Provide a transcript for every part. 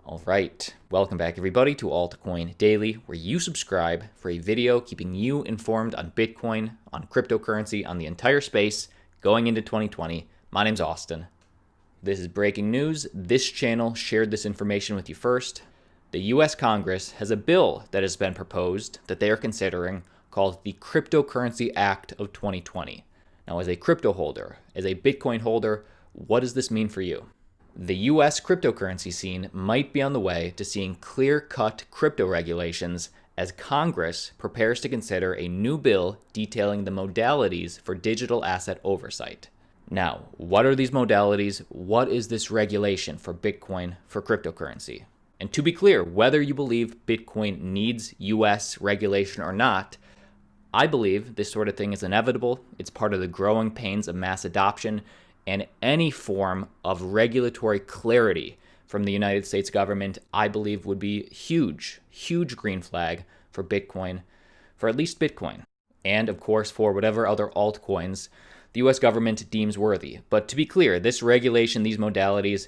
All right, welcome back everybody to Altcoin Daily, where you subscribe for a video keeping you informed on Bitcoin, on cryptocurrency, on the entire space going into 2020. My name's Austin. This is breaking news. This channel shared this information with you first. The US Congress has a bill that has been proposed that they are considering called the Cryptocurrency Act of 2020. Now, as a crypto holder, as a Bitcoin holder, what does this mean for you? The US cryptocurrency scene might be on the way to seeing clear-cut crypto regulations as Congress prepares to consider a new bill detailing the modalities for digital asset oversight. Now, what are these modalities? What is this regulation for Bitcoin for cryptocurrency? And to be clear, whether you believe Bitcoin needs US regulation or not, I believe this sort of thing is inevitable. It's part of the growing pains of mass adoption, and any form of regulatory clarity from the United States government, I believe, would be huge green flag for Bitcoin, for at least Bitcoin, and of course for whatever other altcoins the US government deems worthy. But to be clear, this regulation, these modalities,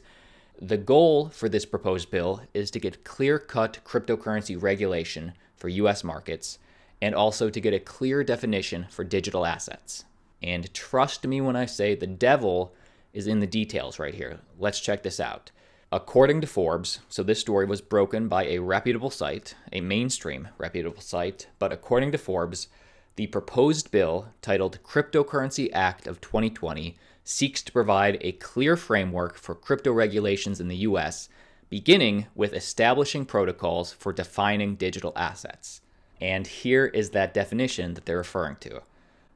the goal for this proposed bill is to get clear-cut cryptocurrency regulation for US markets, and also to get a clear definition for digital assets. And trust me when I say the devil is in the details right here. Let's check this out. According to Forbes, so this story was broken by a reputable site, a mainstream reputable site, but according to Forbes, the proposed bill titled Cryptocurrency Act of 2020 seeks to provide a clear framework for crypto regulations in the US, beginning with establishing protocols for defining digital assets. And here is that definition that they're referring to.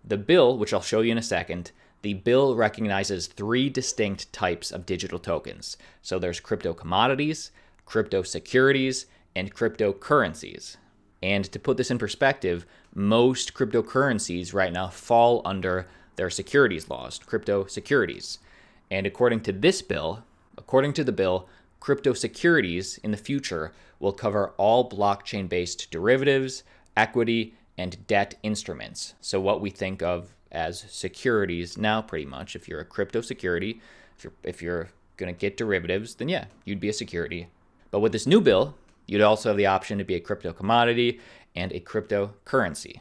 The bill, which I'll show you in a second, the bill recognizes three distinct types of digital tokens. So there's crypto commodities, crypto securities, and cryptocurrencies. And to put this in perspective, most cryptocurrencies right now fall under their securities laws, crypto securities. And according to the bill, crypto securities in the future will cover all blockchain-based derivatives, equity, and debt instruments. So what we think of as securities now, pretty much, if you're a crypto security, if you're going to get derivatives, then yeah, you'd be a security. But with this new bill, you'd also have the option to be a crypto commodity and a cryptocurrency.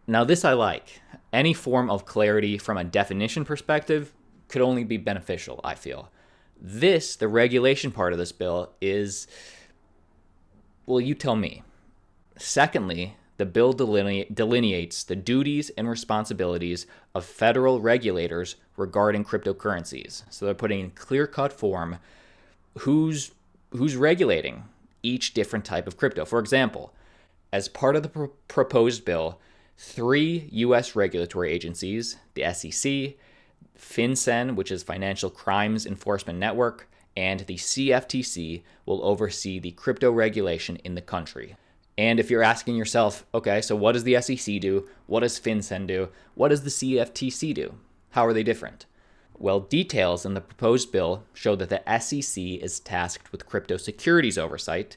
Now this I like. Any form of clarity from a definition perspective could only be beneficial, I feel. The regulation part of this bill is, well, you tell me. Secondly, the bill delineates the duties and responsibilities of federal regulators regarding cryptocurrencies. So they're putting in clear-cut form who's regulating each different type of crypto. For example, as part of the proposed bill, 3 U.S. regulatory agencies, the SEC, FinCEN, which is Financial Crimes Enforcement Network, and the CFTC will oversee the crypto regulation in the country. And if you're asking yourself, okay, so what does the SEC do? What does FinCEN do? What does the CFTC do? How are they different? Well, details in the proposed bill show that the SEC is tasked with crypto securities oversight.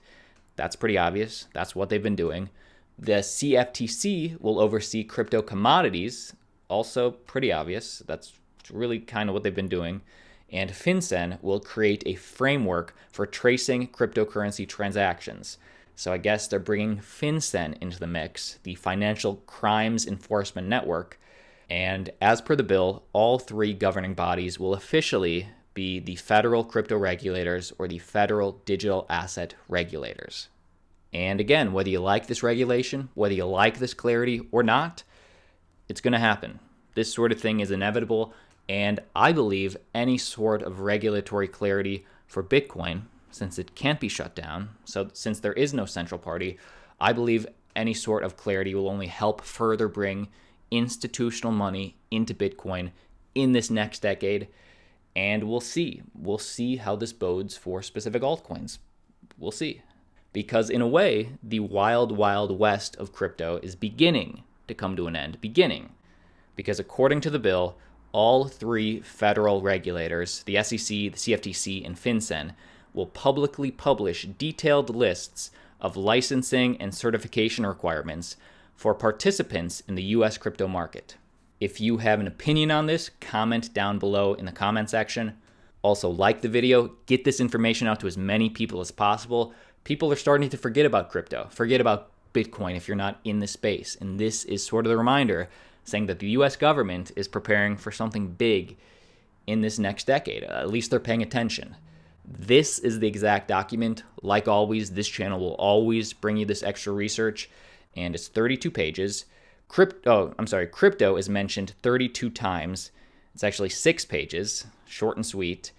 That's pretty obvious. That's what they've been doing. The CFTC will oversee crypto commodities. Also pretty obvious. That's really kind of what they've been doing. And FinCEN will create a framework for tracing cryptocurrency transactions. So I guess they're bringing FinCEN into the mix, the Financial Crimes Enforcement Network. And as per the bill, all 3 governing bodies will officially be the federal crypto regulators or the federal digital asset regulators. And again, whether you like this regulation, whether you like this clarity or not, it's going to happen. This sort of thing is inevitable. And I believe any sort of regulatory clarity for Bitcoin, since it can't be shut down, so since there is no central party, I believe any sort of clarity will only help further bring institutional money into Bitcoin in this next decade. And we'll see. We'll see how this bodes for specific altcoins. We'll see. Because in a way, the wild, wild west of crypto is beginning to come to an end. Because according to the bill, all 3 federal regulators, the SEC, the CFTC, and FinCEN, will publicly publish detailed lists of licensing and certification requirements for participants in the US crypto market. If you have an opinion on this, comment down below in the comment section. Also, like the video, get this information out to as many people as possible. People are starting to forget about crypto, forget about Bitcoin if you're not in the space. And this is sort of the reminder saying that the US government is preparing for something big in this next decade. At least they're paying attention. This is the exact document. Like always, this channel will always bring you this extra research, and it's 32 pages. Crypto is mentioned 32 times. It's actually 6 pages, short and sweet.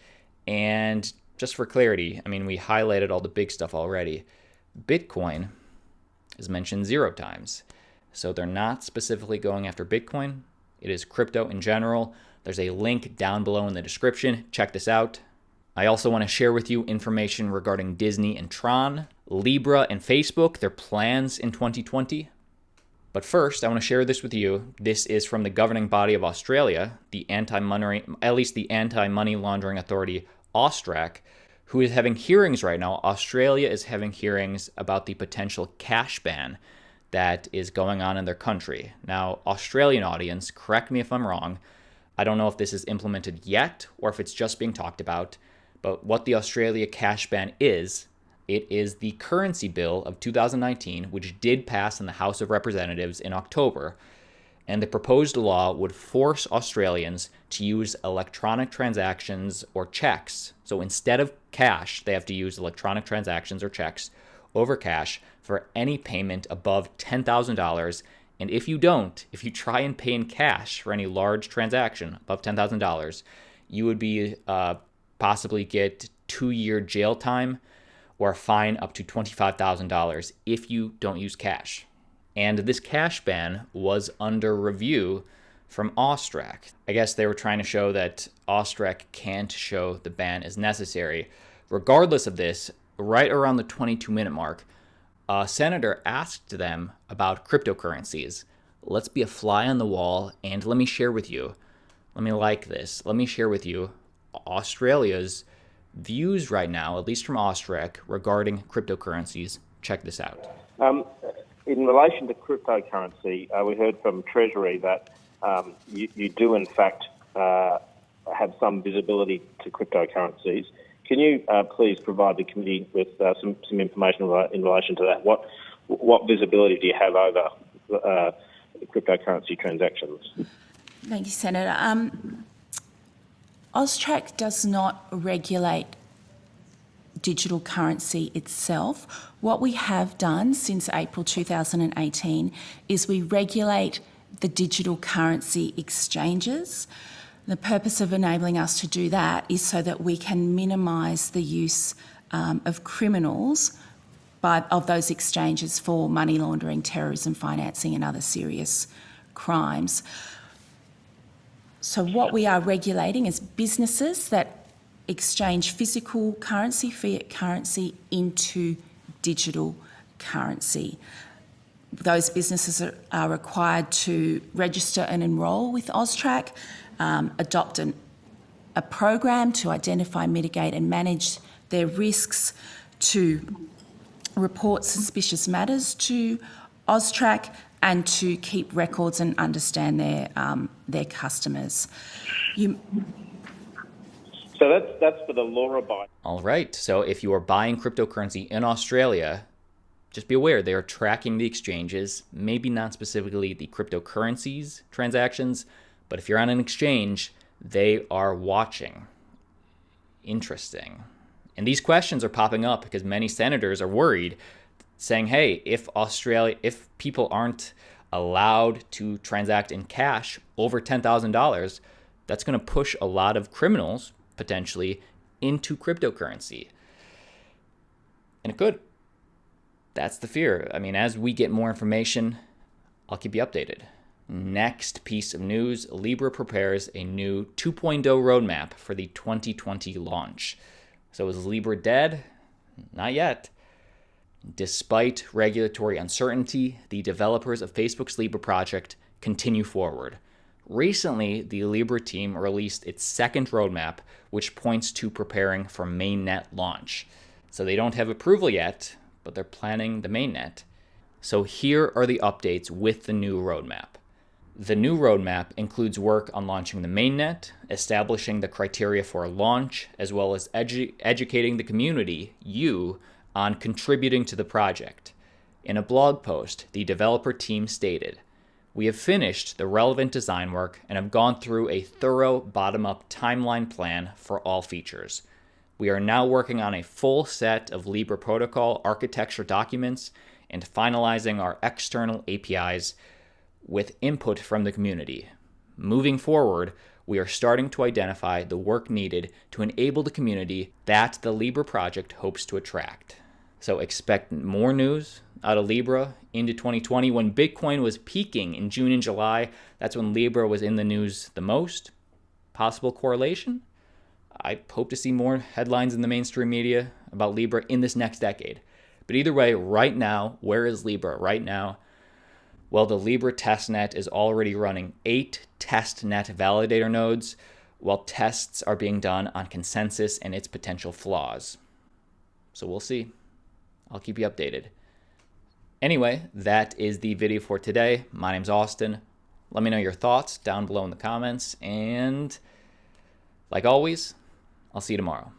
And just for clarity, we highlighted all the big stuff already. Bitcoin is mentioned 0 times. So they're not specifically going after Bitcoin. It is crypto in general. There's a link down below in the description. Check this out. I also want to share with you information regarding Disney and Tron, Libra and Facebook, their plans in 2020. But first, I want to share this with you. This is from the governing body of Australia, the anti-money laundering authority, AUSTRAC, who is having hearings right now. Australia is having hearings about the potential cash ban that is going on in their country. Now, Australian audience, correct me if I'm wrong. I don't know if this is implemented yet or if it's just being talked about. But what the Australia cash ban is, it is the currency bill of 2019, which did pass in the House of Representatives in October. And the proposed law would force Australians to use electronic transactions or checks. So instead of cash, they have to use electronic transactions or checks over cash for any payment above $10,000. And if you try and pay in cash for any large transaction above $10,000, you would be possibly get 2-year jail time or a fine up to $25,000 if you don't use cash. And this cash ban was under review from AUSTRAC. I guess they were trying to show that AUSTRAC can't show the ban is necessary. Regardless of this, right around the 22-minute mark, a senator asked them about cryptocurrencies. Let's be a fly on the wall, and let me share with you Australia's views right now, at least from AUSTRAC, regarding cryptocurrencies. Check this out. In relation to cryptocurrency, we heard from Treasury that you do, in fact, have some visibility to cryptocurrencies. Can you please provide the committee with some information in relation to that? What visibility do you have over cryptocurrency transactions? Thank you, Senator. AUSTRAC does not regulate digital currency itself. What we have done since April 2018 is we regulate the digital currency exchanges. The purpose of enabling us to do that is so that we can minimise the use of criminals of those exchanges for money laundering, terrorism financing and other serious crimes. So what we are regulating is businesses that exchange physical currency, fiat currency, into digital currency. Those businesses are required to register and enrol with AUSTRAC, adopt a program to identify, mitigate and manage their risks, to report suspicious matters to AUSTRAC, and to keep records and understand their customers. So that's for the law-abiding. All right. So if you are buying cryptocurrency in Australia, just be aware they are tracking the exchanges, maybe not specifically the cryptocurrencies transactions, but if you're on an exchange, they are watching. Interesting. And these questions are popping up because many senators are worried, saying, hey, if people aren't allowed to transact in cash over $10,000, that's going to push a lot of criminals potentially into cryptocurrency. And it could. That's the fear. As we get more information, I'll keep you updated. Next piece of news, Libra prepares a new 2.0 roadmap for the 2020 launch. So is Libra dead? Not yet. Despite regulatory uncertainty, the developers of Facebook's Libra project continue forward. Recently, the Libra team released its second roadmap, which points to preparing for mainnet launch. So they don't have approval yet, but they're planning the mainnet. So here are the updates with the new roadmap. The new roadmap includes work on launching the mainnet, establishing the criteria for a launch, as well as educating the community, you, on contributing to the project. In a blog post, the developer team stated, "We have finished the relevant design work and have gone through a thorough bottom-up timeline plan for all features. We are now working on a full set of Libra protocol architecture documents and finalizing our external APIs with input from the community. Moving forward, we are starting to identify the work needed to enable the community that the Libra project hopes to attract." So expect more news out of Libra into 2020. When Bitcoin was peaking in June and July, that's when Libra was in the news the most. Possible correlation? I hope to see more headlines in the mainstream media about Libra in this next decade. But either way, right now, where is Libra right now? Well, the Libra testnet is already running 8 testnet validator nodes, while tests are being done on consensus and its potential flaws. So we'll see. I'll keep you updated. Anyway, that is the video for today. My name's Austin. Let me know your thoughts down below in the comments. And like always, I'll see you tomorrow.